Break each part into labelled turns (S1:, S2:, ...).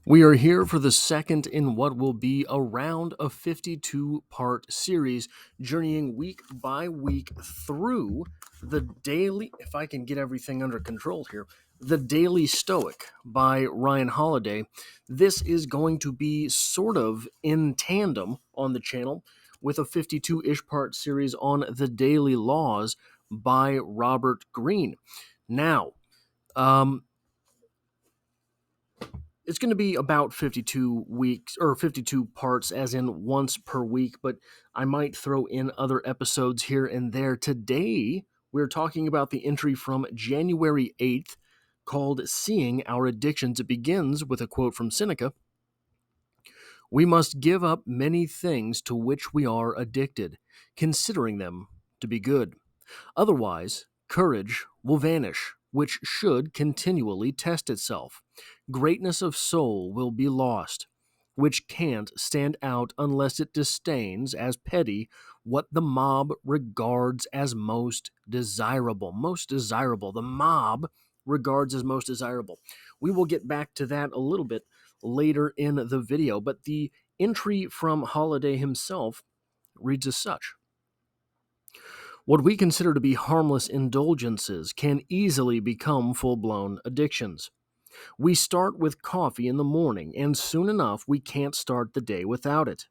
S1: We are here for the second in what will be around a 52-part series, journeying week by week through the daily, if I can get everything under control here, the Daily Stoic by Ryan Holiday. This is going to be sort of in tandem on the channel with a 52-ish part series on the Daily Laws by Robert Greene. Now, um, it's going to be about 52 weeks or 52 parts, as in once per week, but I might throw in other episodes here and there. Today, we're talking about the entry from January 8th called Seeing Our Addictions. It begins with a quote from Seneca: "We must give up many things to which we are addicted, considering them to be good. Otherwise, courage will vanish, which should continually test itself. Greatness of soul will be lost, which can't stand out unless it disdains as petty what the mob regards as most desirable." Most desirable. The mob regards as most desirable. We will get back to that a little bit later in the video, but the entry from Holiday himself reads as such: "What we consider to be harmless indulgences can easily become full-blown addictions. We start with coffee in the morning, and soon enough we can't start the day without it.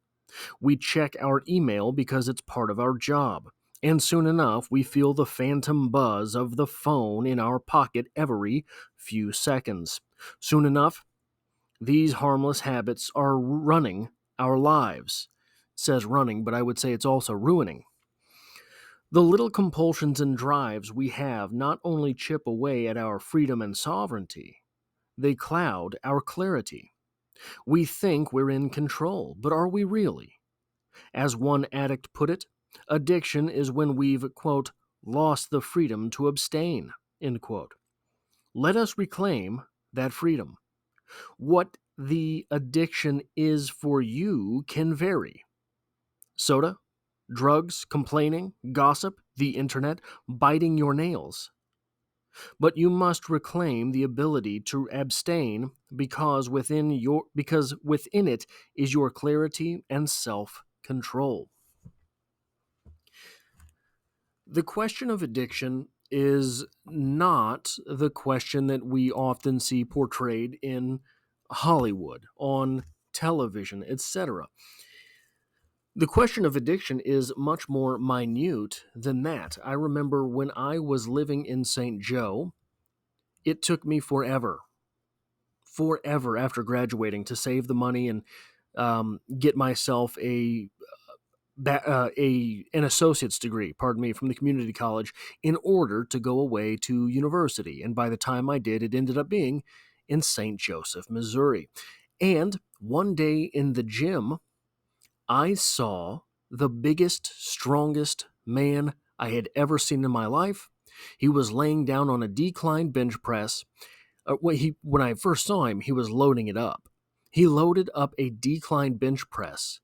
S1: We check our email because it's part of our job, and soon enough we feel the phantom buzz of the phone in our pocket every few seconds. Soon enough, these harmless habits are running our lives." It says running, but I would say it's also ruining. "The little compulsions and drives we have not only chip away at our freedom and sovereignty, they cloud our clarity. We think we're in control, but are we really? As one addict put it, addiction is when we've, quote, lost the freedom to abstain, end quote. Let us reclaim that freedom. What the addiction is for you can vary. Soda, drugs, complaining, gossip, the internet, biting your nails. But you must reclaim the ability to abstain because within it is your clarity and self-control." The question of addiction is not the question that we often see portrayed in Hollywood, on television, etc. The question of addiction is much more minute than that. I remember when I was living in St. Joe, it took me forever after graduating to save the money and get myself an associate's degree, pardon me, from the community college in order to go away to university. And by the time I did, it ended up being in St. Joseph, Missouri. And one day in the gym, I saw the biggest, strongest man I had ever seen in my life. He was laying down on a decline bench press. When I first saw him, he was loading it up. He loaded up a decline bench press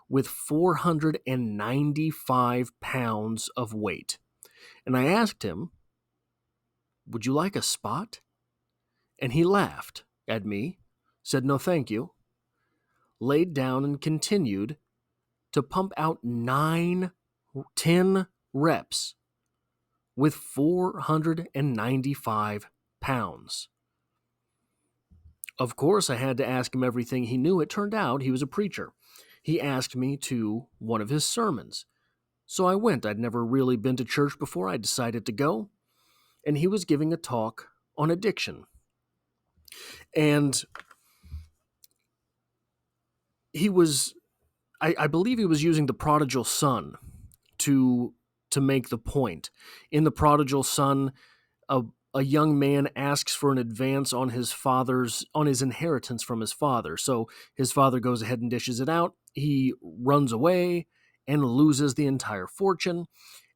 S1: with 495 pounds of weight. And I asked him, "Would you like a spot?" And he laughed at me, said no thank you, laid down and continued to pump out 10 reps with 495 pounds. Of course, I had to ask him everything he knew. It turned out he was a preacher. He asked me to one of his sermons. So I went. I'd never really been to church before. I decided to go. And he was giving a talk on addiction. And he was, I believe he was using the prodigal son to make the point. In the prodigal son, a young man asks for an advance on his inheritance from his father. So his father goes ahead and dishes it out. He runs away and loses the entire fortune.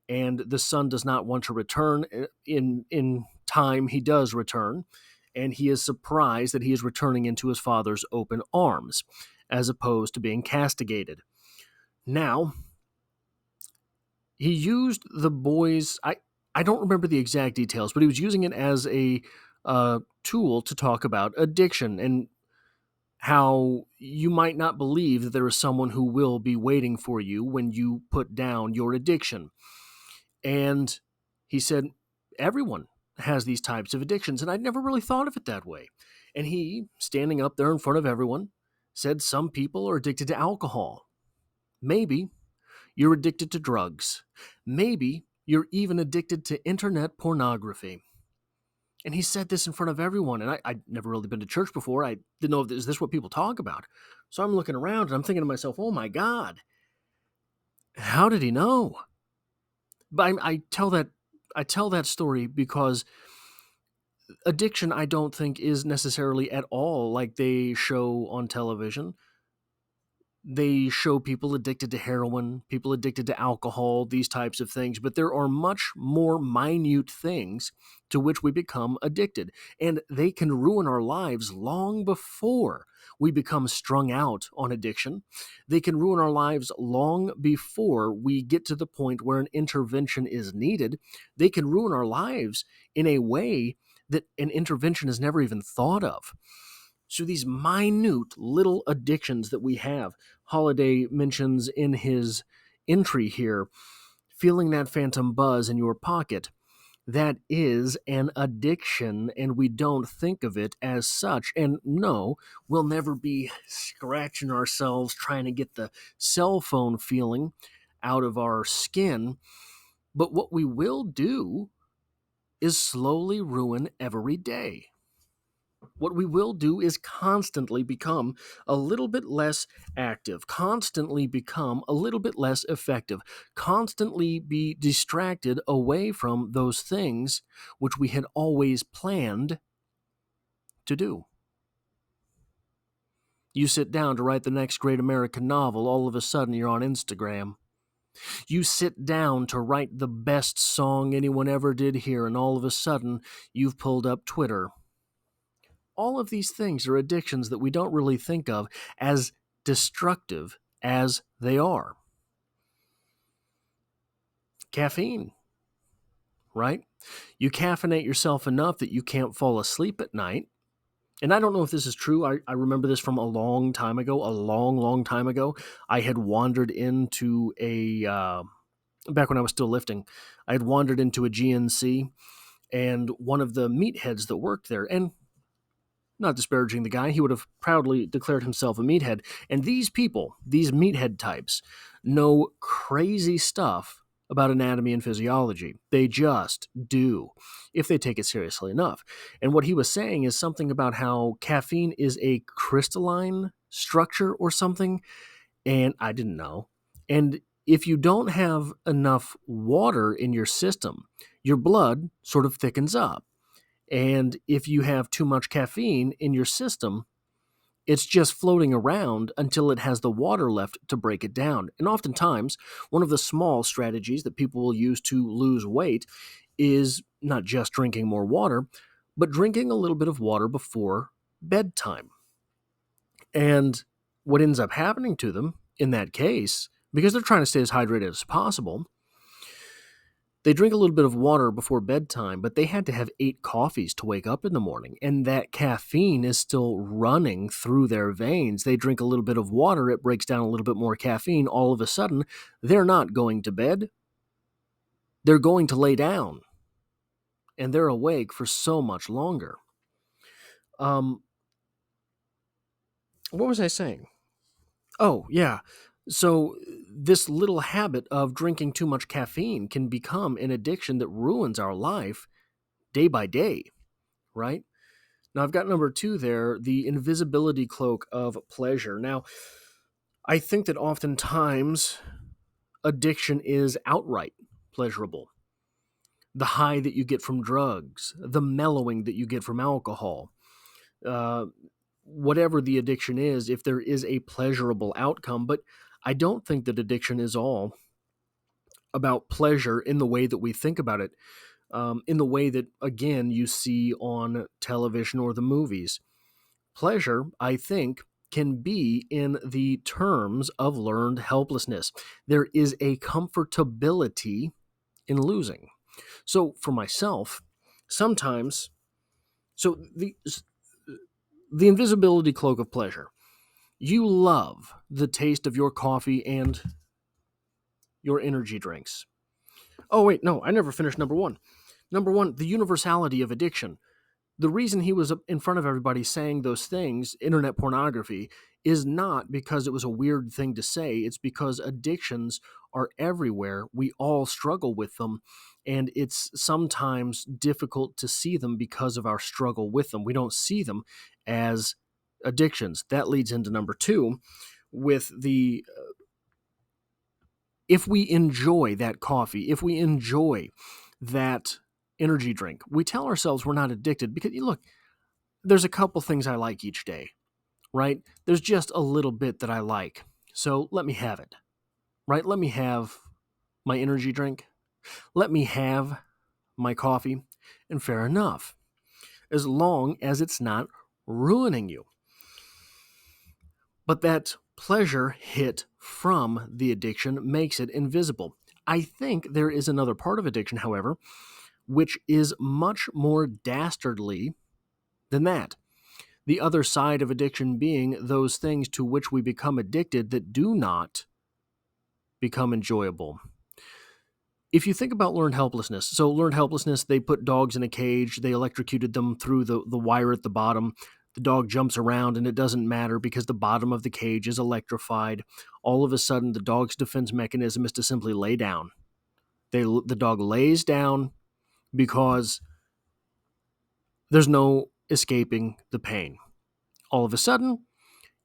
S1: And the son does not want to return. In time, he does return, and he is surprised that he is returning into his father's open arms, as opposed to being castigated. Now, he used the boys. I don't remember the exact details, but he was using it as a tool to talk about addiction and how you might not believe that there is someone who will be waiting for you when you put down your addiction. And he said, everyone has these types of addictions. And I'd never really thought of it that way. And he, standing up there in front of everyone, said some people are addicted to alcohol. Maybe you're addicted to drugs. Maybe you're even addicted to internet pornography. And he said this in front of everyone. And I'd never really been to church before. I didn't know, is this what people talk about? So I'm looking around and I'm thinking to myself, oh my God, how did he know? But I tell that story because addiction, I don't think, is necessarily at all like they show on television. They show people addicted to heroin, people addicted to alcohol, these types of things, but there are much more minute things to which we become addicted, and they can ruin our lives long before we become strung out on addiction. They can ruin our lives long before we get to the point where an intervention is needed. They can ruin our lives in a way that an intervention is never even thought of. So these minute little addictions that we have, Holiday mentions in his entry here, feeling that phantom buzz in your pocket, that is an addiction, and we don't think of it as such. And no, we'll never be scratching ourselves trying to get the cell phone feeling out of our skin. But what we will do is slowly ruin every day. What we will do is constantly become a little bit less active, constantly become a little bit less effective, constantly be distracted away from those things which we had always planned to do. You sit down to write the next great American novel, all of a sudden you're on Instagram. You sit down to write the best song anyone ever did here, and all of a sudden you've pulled up Twitter. All of these things are addictions that we don't really think of as destructive as they are. Caffeine, right? You caffeinate yourself enough that you can't fall asleep at night. And I don't know if this is true. I remember this from a long time ago, a long, long time ago. I had wandered into back when I was still lifting, I had wandered into a GNC, and one of the meatheads that worked there, and not disparaging the guy, he would have proudly declared himself a meathead. And these people, these meathead types, know crazy stuff about anatomy and physiology. They just do, if they take it seriously enough. And what he was saying is something about how caffeine is a crystalline structure or something, and I didn't know. And if you don't have enough water in your system, your blood sort of thickens up. And if you have too much caffeine in your system, it's just floating around until it has the water left to break it down. And oftentimes, one of the small strategies that people will use to lose weight is not just drinking more water, but drinking a little bit of water before bedtime. And what ends up happening to them in that case, because they're trying to stay as hydrated as possible, they drink a little bit of water before bedtime, but they had to have 8 coffees to wake up in the morning, and that caffeine is still running through their veins. They drink a little bit of water, it breaks down a little bit more caffeine. All of a sudden, they're not going to bed. They're going to lay down, and they're awake for so much longer. What was I saying? Oh, yeah. So this little habit of drinking too much caffeine can become an addiction that ruins our life day by day, right? Now, I've got number 2 there, the invisibility cloak of pleasure. Now, I think that oftentimes addiction is outright pleasurable. The high that you get from drugs, the mellowing that you get from alcohol, uh, whatever the addiction is, if there is a pleasurable outcome. But I don't think that addiction is all about pleasure in the way that we think about it, in the way that, again, you see on television or the movies. Pleasure, I think, can be in the terms of learned helplessness. There is a comfortability in losing. So for myself, sometimes, so the invisibility cloak of pleasure. You love the taste of your coffee and your energy drinks. Oh, wait, no, I never finished number one. Number one, the universality of addiction. The reason he was in front of everybody saying those things, internet pornography, is not because it was a weird thing to say. It's because addictions are everywhere. We all struggle with them, and it's sometimes difficult to see them because of our struggle with them. We don't see them as addictions. That leads into number two with the if we enjoy that coffee, if we enjoy that energy drink, we tell ourselves we're not addicted because look, there's a couple things I like each day, right? There's just a little bit that I like. So let me have it, right? Let me have my energy drink. Let me have my coffee. And fair enough, as long as it's not ruining you. But that pleasure hit from the addiction makes it invisible. I think there is another part of addiction, however, which is much more dastardly than that. The other side of addiction being those things to which we become addicted that do not become enjoyable. If you think about learned helplessness, so learned helplessness, they put dogs in a cage, they electrocuted them through the wire at the bottom. The dog jumps around and it doesn't matter because the bottom of the cage is electrified. All of a sudden, the dog's defense mechanism is to simply lay down. The dog lays down because there's no escaping the pain. All of a sudden,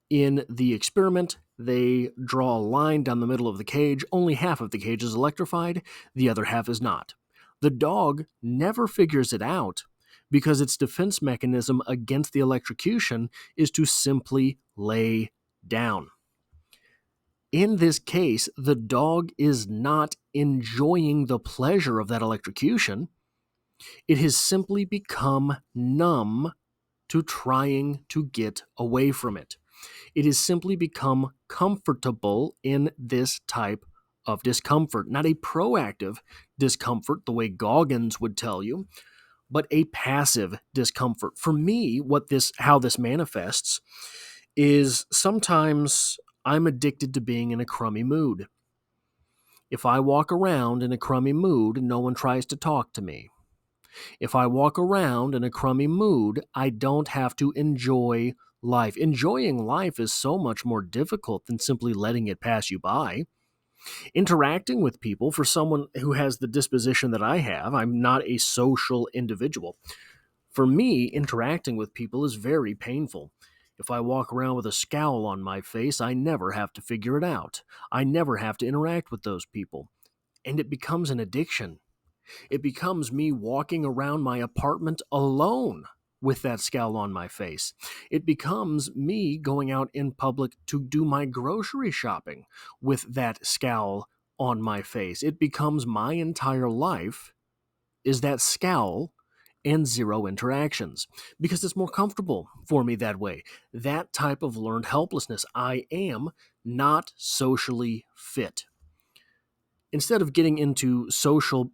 S1: in the experiment, they draw a line down the middle of the cage. Only half of the cage is electrified, the other half is not. The dog never figures it out because its defense mechanism against the electrocution is to simply lay down. In this case, the dog is not enjoying the pleasure of that electrocution. It has simply become numb to trying to get away from it. It has simply become comfortable in this type of discomfort. Not a proactive discomfort, the way Goggins would tell you, but a passive discomfort. For me, how this manifests is sometimes I'm addicted to being in a crummy mood. If I walk around in a crummy mood, no one tries to talk to me. If I walk around in a crummy mood, I don't have to enjoy life. Enjoying life is so much more difficult than simply letting it pass you by. Interacting with people, for someone who has the disposition that I have, I'm not a social individual. For me, interacting with people is very painful. If I walk around with a scowl on my face, I never have to figure it out. I never have to interact with those people. And it becomes an addiction. It becomes me walking around my apartment alone with that scowl on my face. It becomes me going out in public to do my grocery shopping with that scowl on my face. It becomes my entire life is that scowl and zero interactions because it's more comfortable for me that way. That type of learned helplessness. I am not socially fit. Instead of getting into social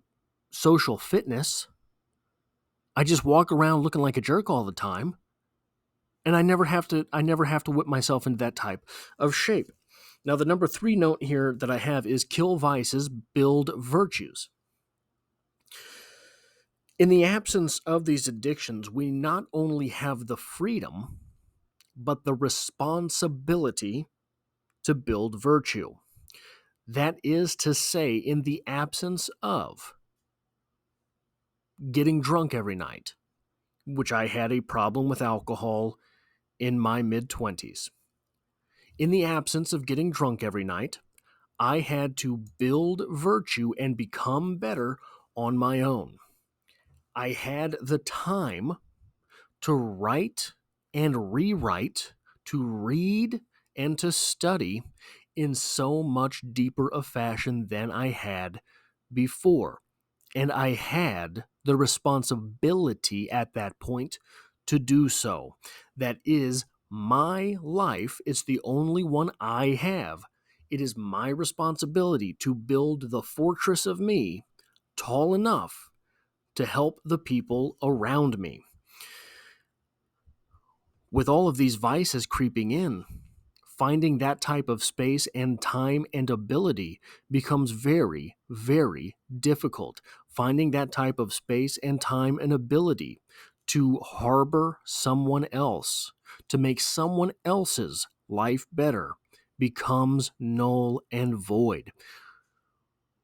S1: fitness, I just walk around looking like a jerk all the time, and I never have to whip myself into that type of shape. Now, the number 3 note here that I have is kill vices, build virtues. In the absence of these addictions, we not only have the freedom, but the responsibility to build virtue. That is to say, in the absence of getting drunk every night, which I had a problem with alcohol in my mid-20s. In the absence of getting drunk every night, I had to build virtue and become better on my own. I had the time to write and rewrite, to read and to study in so much deeper a fashion than I had before. And I had the responsibility at that point to do so. That is my life. It's the only one I have. It is my responsibility to build the fortress of me tall enough to help the people around me. With all of these vices creeping in, finding that type of space and time and ability becomes very, very difficult. Finding that type of space and time and ability to harbor someone else, to make someone else's life better, becomes null and void.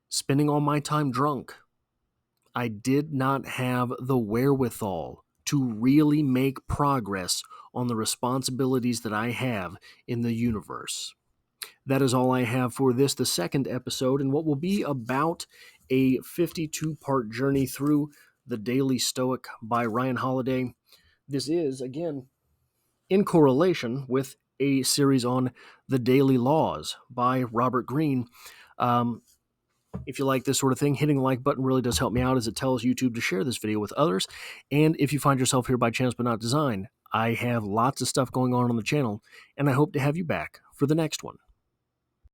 S1: Spending all my time drunk, I did not have the wherewithal to really make progress on the responsibilities that I have in the universe. That is all I have for this, the second episode, and what will be about a 52-part journey through the Daily Stoic by Ryan Holiday. This is, again, in correlation with a series on the Daily Laws by Robert Greene. If you like this sort of thing, hitting the like button really does help me out, as it tells YouTube to share this video with others. And if you find yourself here by chance but not design, I have lots of stuff going on the channel, and I hope to have you back for the next one.